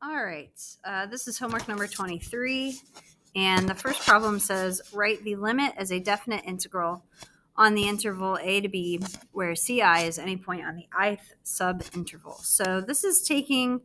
All right, this is homework number 23, and the first problem says write the limit as a definite integral on the interval a to b, where ci is any point on the ith subinterval. So this is taking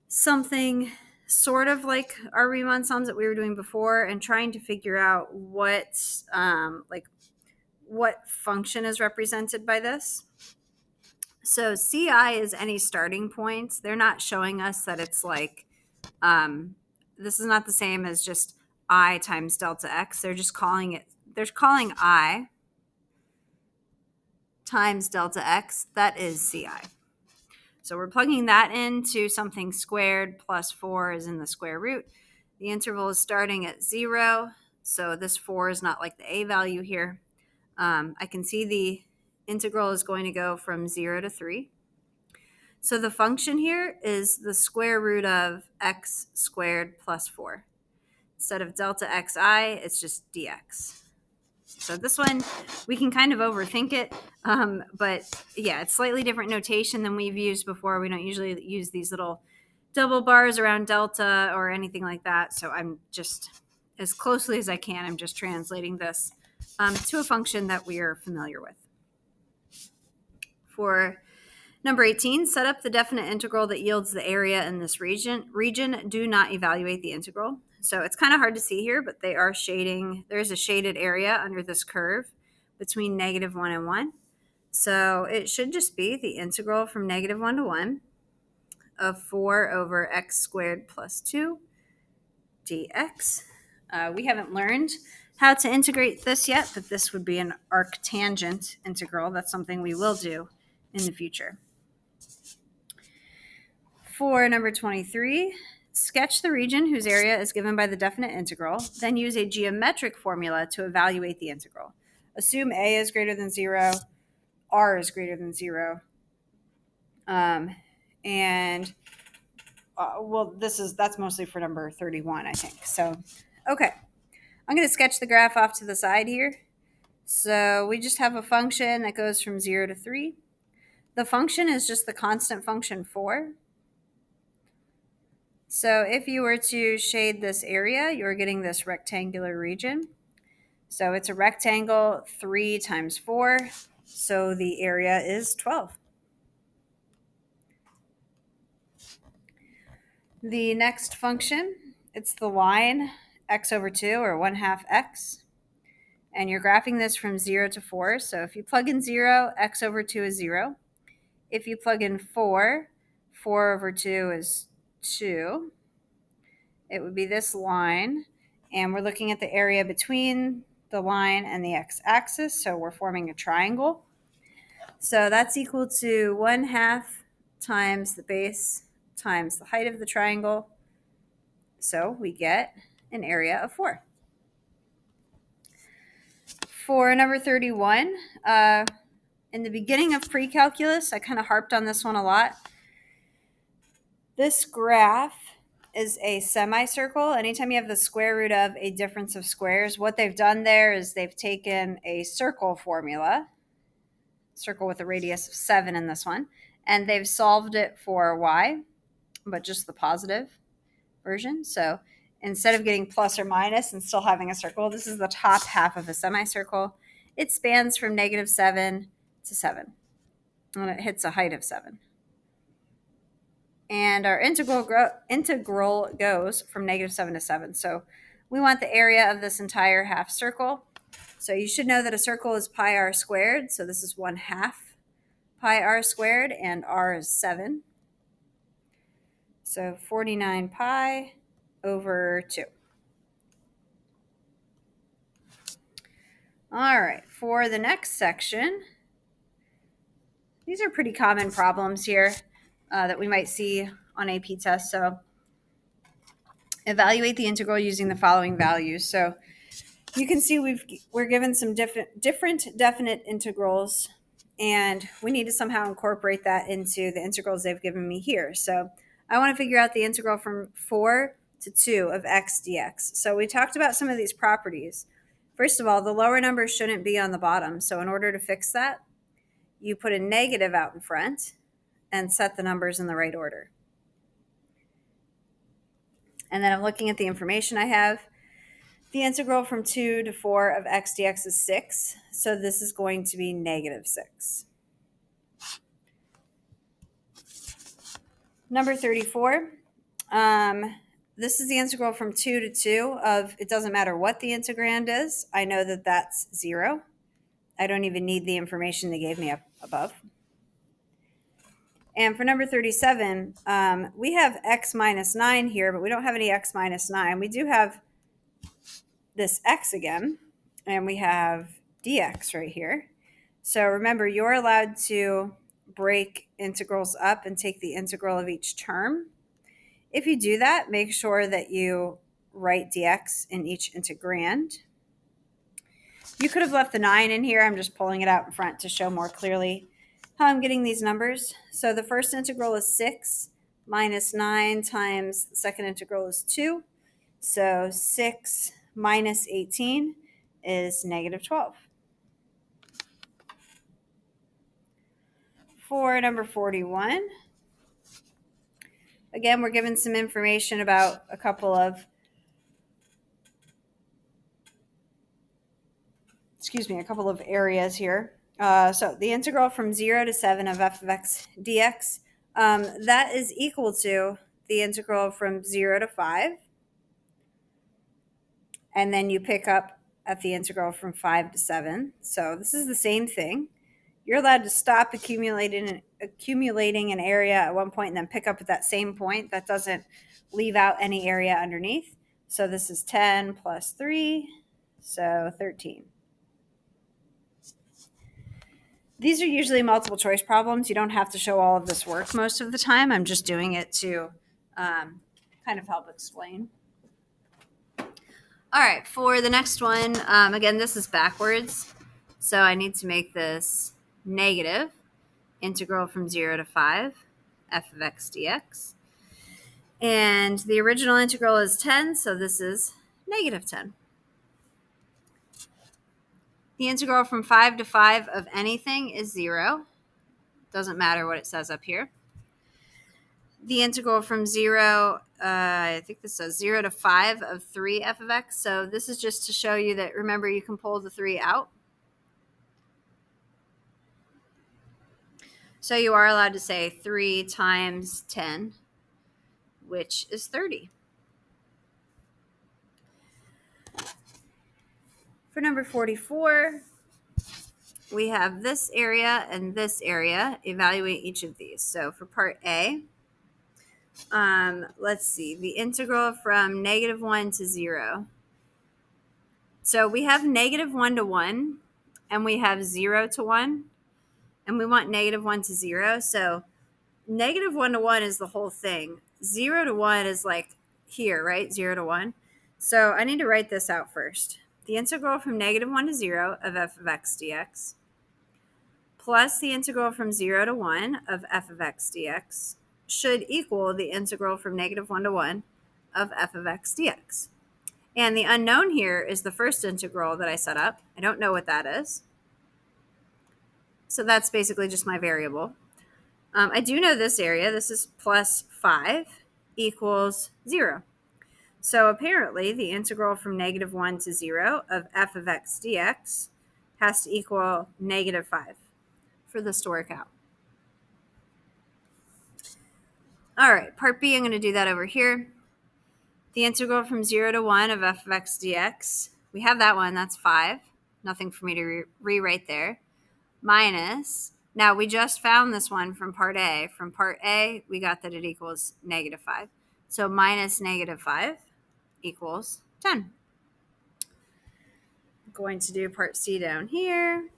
something sort of like our Riemann sums that we were doing before and trying to figure out what function is represented by this. So ci is any starting points. They're not showing us that it's like this is not the same as just I times delta x. They're calling I times delta x. That is ci. So we're plugging that into something squared plus 4 is in the square root. The interval is starting at 0, so this 4 is not like the a value here. I can see the integral is going to go from 0 to 3. So the function here is the square root of x squared plus 4. Instead of delta xi, it's just dx. So this one, we can kind of overthink it, but yeah, it's slightly different notation than we've used before. We don't usually use these little double bars around delta or anything like that. So I'm just, as closely as I can, I'm just translating this to a function that we are familiar with. For number 18, set up the definite integral that yields the area in this region. Do not evaluate the integral. So it's kind of hard to see here, but they are shading. There's a shaded area under this curve between -1 and 1. So it should just be the integral from -1 to 1 of 4 over x squared plus 2 dx. We haven't learned how to integrate this yet, but this would be an arctangent integral. That's something we will do in the future. For number 23, sketch the region whose area is given by the definite integral, then use a geometric formula to evaluate the integral. Assume a is greater than 0, r is greater than 0, that's mostly for number 31, I think. So, okay, I'm going to sketch the graph off to the side here. So we just have a function that goes from 0 to 3. The function is just the constant function 4. So if you were to shade this area, you're getting this rectangular region. So it's a rectangle, 3 times 4. So the area is 12. The next function, it's the line x over 2, or 1/2 x. And you're graphing this from 0 to 4. So if you plug in 0, x over 2 is 0. If you plug in 4, 4 over 2 is 2. It would be this line. And we're looking at the area between the line and the x-axis. So we're forming a triangle. So that's equal to 1/2 times the base times the height of the triangle. So we get an area of 4. For number 31, in the beginning of pre-calculus, I kind of harped on this one a lot. This graph is a semicircle. Anytime you have the square root of a difference of squares, what they've done there is they've taken a circle formula, circle with a radius of 7 in this one, and they've solved it for y, but just the positive version. So instead of getting plus or minus and still having a circle, this is the top half of a semicircle. It spans from -7 to 7, and it hits a height of 7. And our integral goes from -7 to 7. So we want the area of this entire half circle. So you should know that a circle is pi r squared. So this is 1/2 pi r squared, and r is 7. So 49 pi over 2. All right, for the next section, these are pretty common problems here that we might see on AP tests. So evaluate the integral using the following values. So you can see we're given some different definite integrals, and we need to somehow incorporate that into the integrals they've given me here. So I want to figure out the integral from 4 to 2 of x dx. So we talked about some of these properties. First of all, the lower number shouldn't be on the bottom. So in order to fix that, you put a negative out in front and set the numbers in the right order. And then I'm looking at the information I have. The integral from 2 to 4 of x dx is 6. So this is going to be negative 6. Number 34. This is the integral from 2 to 2 of, it doesn't matter what the integrand is. I know that that's 0. I don't even need the information they gave me up above. And for number 37, we have x minus 9 here, but we don't have any x minus 9. We do have this x again, and we have dx right here. So remember, you're allowed to break integrals up and take the integral of each term. If you do that, make sure that you write dx in each integrand. You could have left the 9 in here. I'm just pulling it out in front to show more clearly how I'm getting these numbers. So the first integral is 6 minus 9 times the second integral is 2. So 6 minus 18 is negative 12. For number 41, again, we're given some information about a couple of areas here. So the integral from 0 to 7 of f of x dx, that is equal to the integral from 0 to 5. And then you pick up at the integral from 5 to 7. So this is the same thing. You're allowed to stop accumulating an area at one point and then pick up at that same point. That doesn't leave out any area underneath. So this is 10 plus 3, so 13. These are usually multiple choice problems. You don't have to show all of this work most of the time. I'm just doing it to kind of help explain. All right, for the next one, again, this is backwards. So I need to make this negative integral from 0 to 5, f of x dx. And the original integral is 10, so this is negative 10. The integral from 5 to 5 of anything is 0. Doesn't matter what it says up here. The integral from 0, I think this says 0 to 5 of 3 f of x. So this is just to show you that, remember, you can pull the 3 out. So you are allowed to say 3 times 10, which is 30. For number 44, we have this area and this area. Evaluate each of these. So for part A, let's see, the integral from negative 1 to 0. So we have negative 1 to 1, and we have 0 to 1, and we want negative 1 to 0. So negative 1 to 1 is the whole thing. 0 to 1 is like here, right? 0 to 1. So I need to write this out first. The integral from negative 1 to 0 of f of x dx plus the integral from 0 to 1 of f of x dx should equal the integral from negative 1 to 1 of f of x dx. And the unknown here is the first integral that I set up. I don't know what that is. So that's basically just my variable. I do know this area. This is plus 5 equals 0. So apparently the integral from negative 1 to 0 of f of x dx has to equal negative 5 for this to work out. All right, part B, I'm going to do that over here. The integral from 0 to 1 of f of x dx, we have that one, that's 5. Nothing for me to rewrite there. Minus, now we just found this one from part A. From part A, we got that it equals negative 5. So minus negative 5 equals 10. I'm going to do part C down here.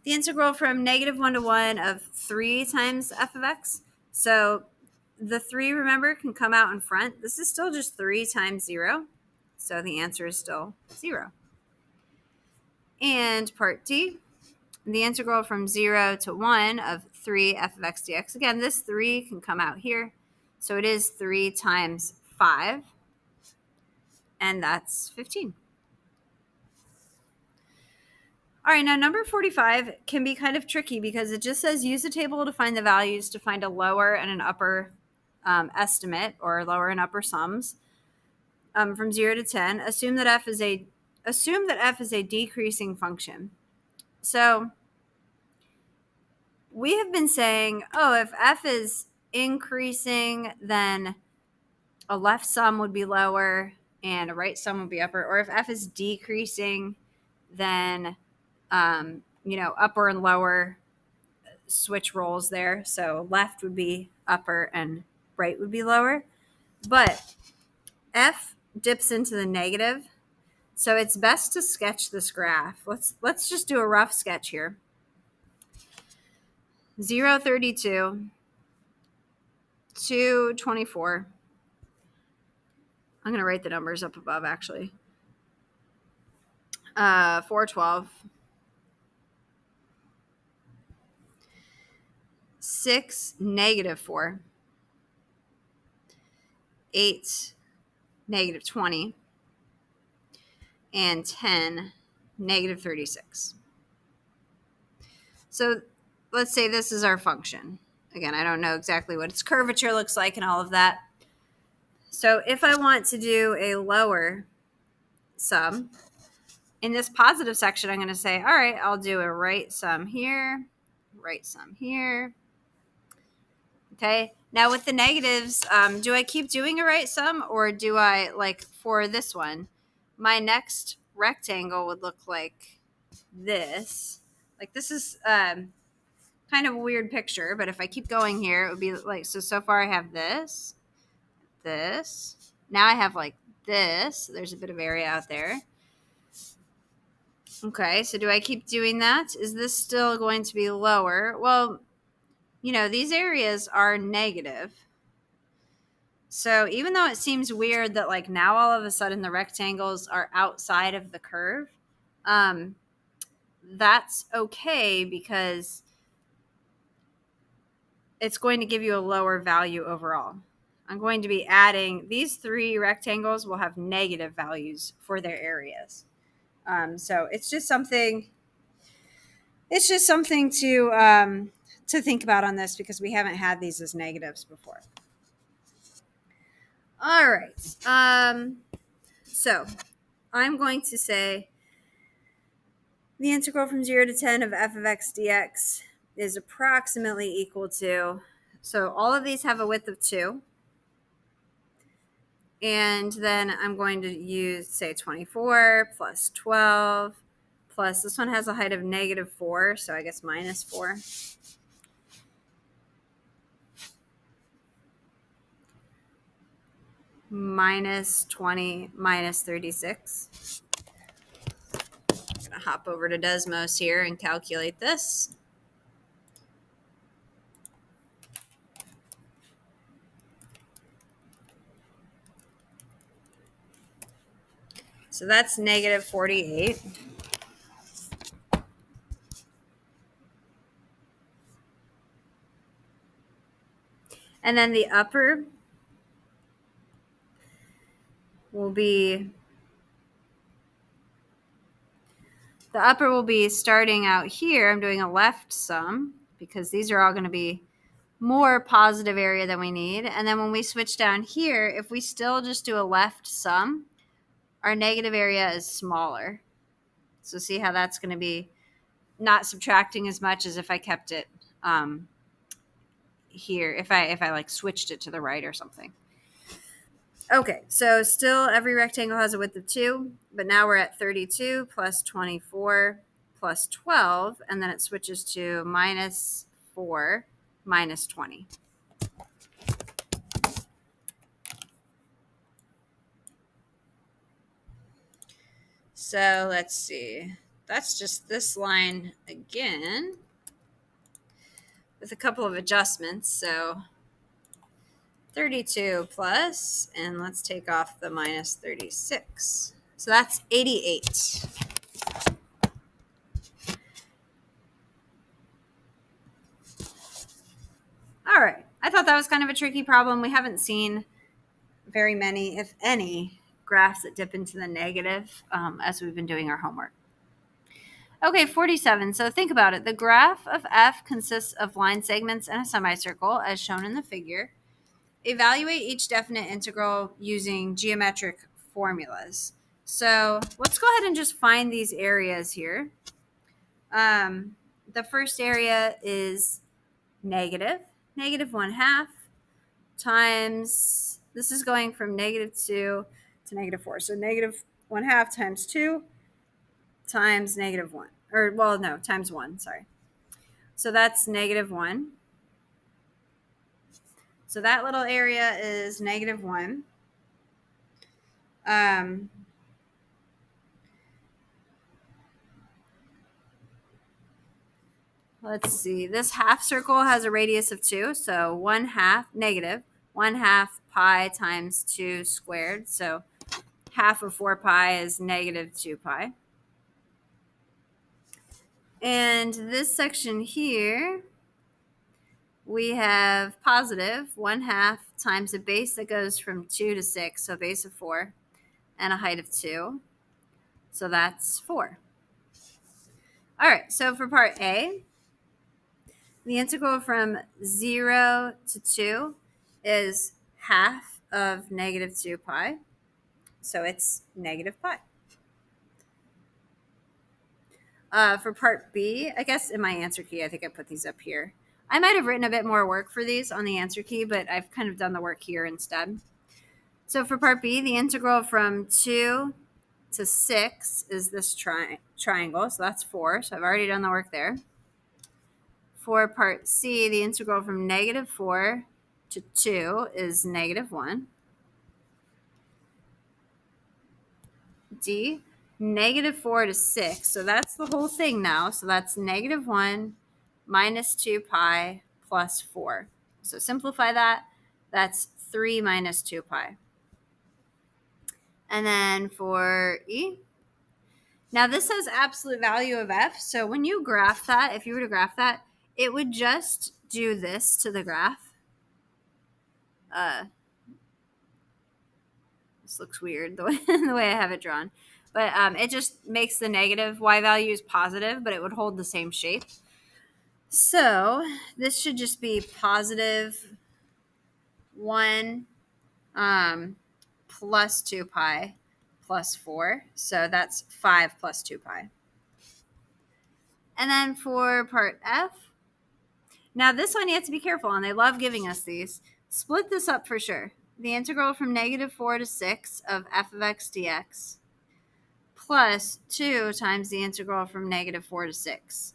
The integral from negative 1 to 1 of 3 times f of x. So the 3, remember, can come out in front. This is still just 3 times 0. So the answer is still 0. And part D, the integral from 0 to 1 of 3 f of x dx. Again, this 3 can come out here. So it is 3 times 5. And that's 15. All right, now number 45 can be kind of tricky because it just says use the table to find the values to find a lower and an upper estimate or lower and upper sums from 0 to 10. Assume that f is a decreasing function. So we have been saying, oh, if f is increasing, then a left sum would be lower and a right sum would be upper. Or if f is decreasing, then upper and lower switch roles there. So left would be upper and right would be lower. But f dips into the negative, so it's best to sketch this graph. Let's just do a rough sketch here. 0, 32, 2, 24. I'm going to write the numbers up above, actually. 4, 12. 6, negative 4. 8, negative 20. And 10, negative 36. So let's say this is our function. Again, I don't know exactly what its curvature looks like and all of that. So if I want to do a lower sum, in this positive section, I'm going to say, all right, I'll do a right sum here, right sum here. Okay. Now with the negatives, do I keep doing a right sum, or do I, like for this one, my next rectangle would look like this. Like this is kind of a weird picture, but if I keep going here, it would be like, so far I have this. Now I have like this. There's a bit of area out there. Okay, so do I keep doing that? Is this still going to be lower? Well, these areas are negative. So even though it seems weird that like now all of a sudden the rectangles are outside of the curve, that's okay because it's going to give you a lower value overall. I'm going to be adding, these 3 rectangles will have negative values for their areas. So it's just something to think about on this, because we haven't had these as negatives before. All right. So I'm going to say the integral from 0 to 10 of f of x dx is approximately equal to, so all of these have a width of 2. And then I'm going to use, say, 24 plus 12 plus, this one has a height of negative 4, so I guess minus 4. Minus 20 minus 36. I'm going to hop over to Desmos here and calculate this. So that's negative 48. And then the upper will be, starting out here. I'm doing a left sum because these are all going to be more positive area than we need. And then when we switch down here, if we still just do a left sum, our negative area is smaller. So see how that's going to be not subtracting as much as if I kept it here, if I like switched it to the right or something. Okay, so still every rectangle has a width of 2, but now we're at 32 plus 24 plus 12, and then it switches to minus 4 minus 20. So let's see. That's just this line again with a couple of adjustments. So 32 plus, and let's take off the minus 36. So that's 88. All right. I thought that was kind of a tricky problem. We haven't seen very many, if any, graphs that dip into the negative as we've been doing our homework. Okay, 47. So think about it. The graph of f consists of line segments and a semicircle, as shown in the figure. evaluate each definite integral using geometric formulas. So let's go ahead and just find these areas here. The first area is negative 1/2 times, this is going from -2 to -4. So -1/2 times 2 times -1, or well, no, times 1, sorry. So that's -1. So that little area is -1. Let's see. This half circle has a radius of 2, so 1/2 negative 1/2 pi times 2 squared. So half of 4 pi is -2 pi. And this section here, we have positive 1/2 times a base that goes from 2 to 6, so a base of 4, and a height of 2. So that's 4. All right, so for part A, the integral from 0 to 2 is half of -2 pi. So it's -pi. For part B, I guess in my answer key, I think I put these up here. I might have written a bit more work for these on the answer key, but I've kind of done the work here instead. So for part B, the integral from 2 to 6 is this triangle. So that's 4. So I've already done the work there. For part C, the integral from -4 to 2 is -1. D, -4 to 6. So that's the whole thing now. So that's -1 minus 2 pi plus 4. So simplify that. That's 3 minus 2 pi. And then for E, now this says absolute value of f. So when you graph that, if you were to graph that, it would just do this to the graph. This looks weird the way I have it drawn. But it just makes the negative y values positive, but it would hold the same shape. So this should just be positive 1 plus 2 pi plus 4. So that's 5 plus 2 pi. And then for part F, now this one you have to be careful on. They love giving us these. Split this up for sure. The integral from -4 to 6 of f of x dx plus 2 times the integral from -4 to 6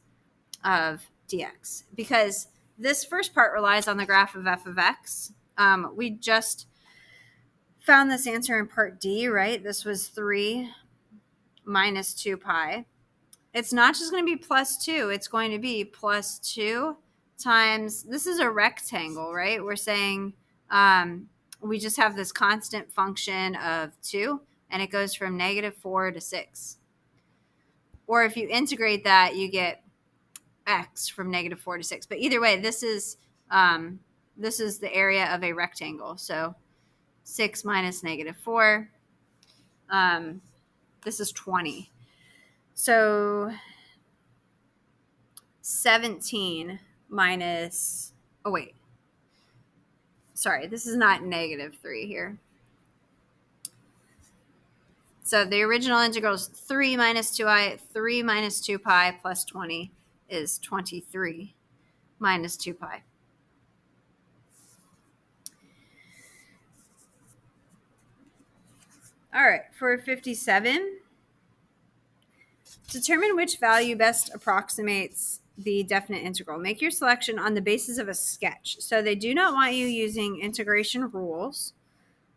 of dx. Because this first part relies on the graph of f of x. We just found this answer in part D, right? This was 3 minus 2 pi. It's not just going to be plus 2. It's going to be plus 2 times, this is a rectangle, right? We're saying we just have this constant function of 2, and it goes from -4 to 6. Or if you integrate that, you get x from -4 to 6. But either way, this is the area of a rectangle. So 6 minus -4. This is 20. So 17 minus, oh wait, sorry, this is not -3 here. So the original integral is 3 minus 2i. 3 minus 2 pi plus 20 is 23 minus 2 pi. All right, for 57, determine which value best approximates the definite integral. Make your selection on the basis of a sketch. So they do not want you using integration rules.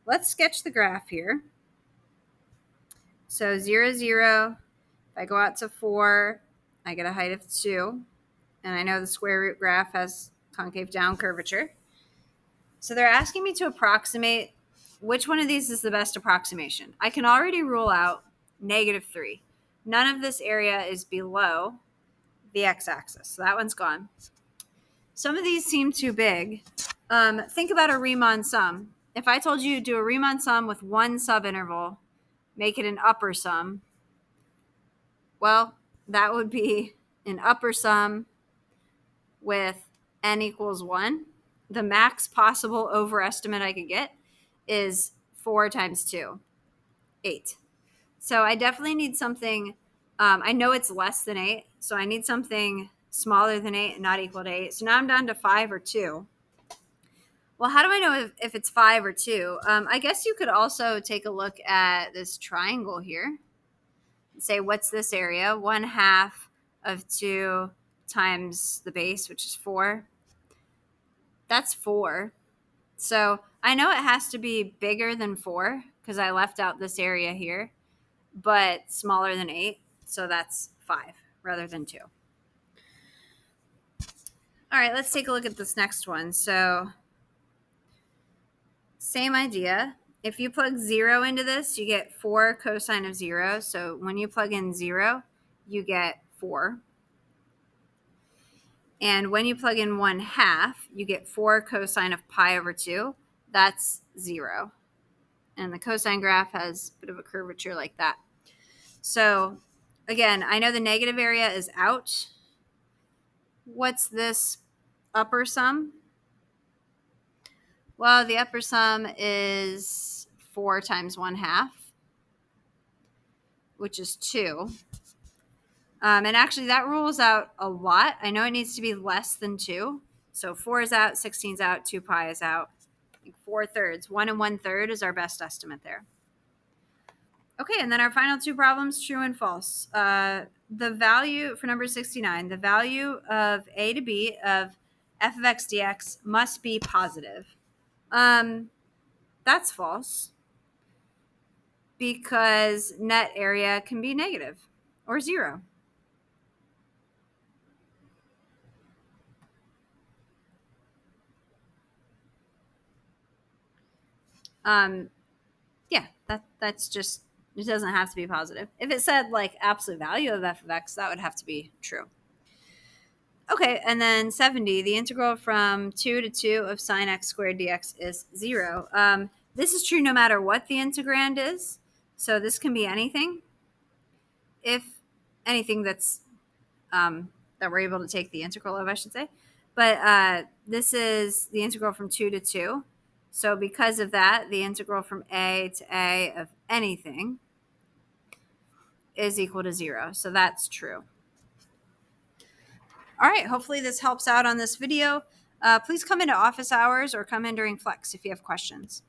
Let's sketch the graph here. So 0, 0. If I go out to 4, I get a height of 2. And I know the square root graph has concave down curvature. So they're asking me to approximate which one of these is the best approximation. I can already rule out -3. None of this area is below the x-axis. So that one's gone. Some of these seem too big. Think about a Riemann sum. If I told you to do a Riemann sum with one subinterval, make it an upper sum, well, that would be an upper sum with n equals 1. the max possible overestimate I could get is 4 times 2, 8. So I definitely need something, I know it's less than 8, so I need something smaller than 8 and not equal to 8. So now I'm down to 5 or 2. Well, how do I know if it's 5 or 2? I guess you could also take a look at this triangle here. Say, what's this area? 1/2 of 2 times the base, which is 4. That's 4. So I know it has to be bigger than 4 because I left out this area here, but smaller than 8. So that's 5 rather than 2. All right, let's take a look at this next one. So same idea. If you plug 0 into this, you get 4 cosine of 0. So when you plug in 0, you get 4. And when you plug in 1/2, you get 4 cosine of pi over 2. That's 0. And the cosine graph has a bit of a curvature like that. So again, I know the negative area is out. What's this upper sum? Well, the upper sum is 4 times 1/2, which is 2. And actually, that rules out a lot. I know it needs to be less than 2. So 4 is out, 16 is out, 2 pi is out. 4/3. 1 and 1/3 is our best estimate there. Okay, and then our final two problems, true and false. The value for number 69, the value of a to b of f of x dx must be positive. That's false because net area can be negative or 0. Yeah, that's just, it doesn't have to be positive. If it said like absolute value of f of x, that would have to be true. Okay, and then 70, the integral from 2 to 2 of sine x squared dx is 0. This is true no matter what the integrand is. So this can be anything. If anything that's that we're able to take the integral of, I should say. But this is the integral from 2 to 2. So because of that, the integral from a to a of anything is equal to 0. So that's true. All right, hopefully this helps out on this video. Please come into office hours or come in during flex if you have questions.